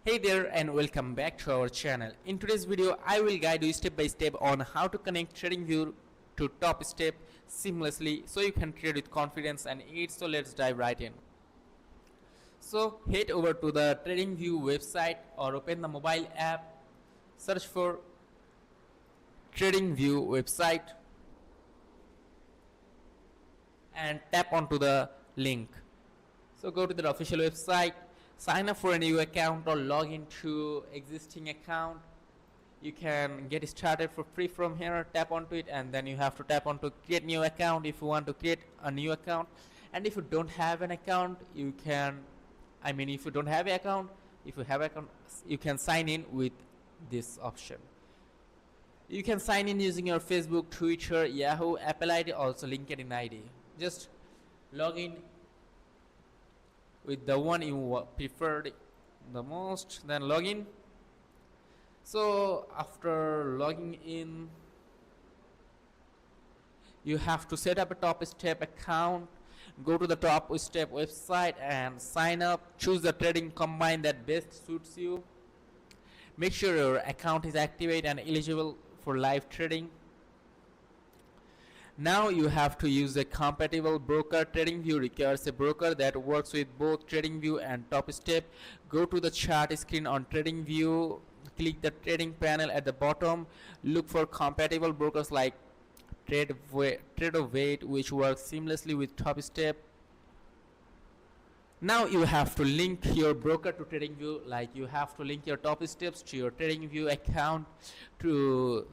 Hey there and welcome back to our channel. In today's video, I will guide you step by step on how to connect TradingView to Topstep seamlessly so you can trade with confidence and ease. So let's dive right in. So head over to the TradingView website or open the mobile app, search for TradingView website and tap onto the link. So go to the official website, sign up for a new account or log into existing account. You can get started for free from here. Tap onto it and then you have to tap onto create new account if you want to create a new account. And if you don't have an account, you can, if you don't have an account, if you have an account, you can sign in with this option. You can sign in using your Facebook, Twitter, Yahoo, Apple ID, also LinkedIn ID. Just log in with the one you preferred the most, then log in. So after logging in, you have to set up a Topstep account. Go to the Topstep website and sign up. Choose the trading combine that best suits you. Make sure your account is activated and eligible for live trading. Now you have to use a compatible broker. TradingView requires a broker that works with both TradingView and Topstep. Go to the chart screen on TradingView, click the trading panel at the bottom, look for compatible brokers like TradeView, which works seamlessly with Topstep. Now you have to link your broker to TradingView, like you have to link your Topsteps to your TradingView account. To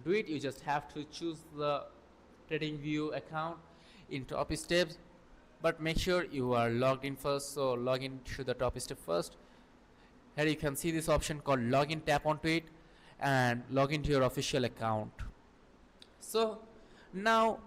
do it, you just have to choose the TradingView account in Topstep, but make sure you are logged in first. So log in to the Topstep first. Here you can see this option called login. Tap onto it and log into your official account. So now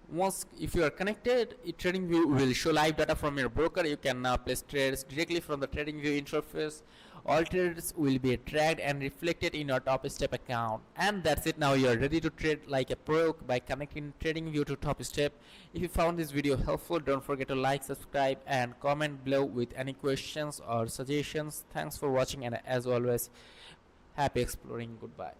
once if you are connected, TradingView will show live data from your broker. You can now place trades directly from the TradingView interface. All trades will be tracked and reflected in your Topstep account. And that's it. Now you are ready to trade like a pro by connecting TradingView to Topstep. If you found this video helpful, don't forget to like, subscribe and comment below with any questions or suggestions. Thanks for watching and as always, happy exploring. Goodbye.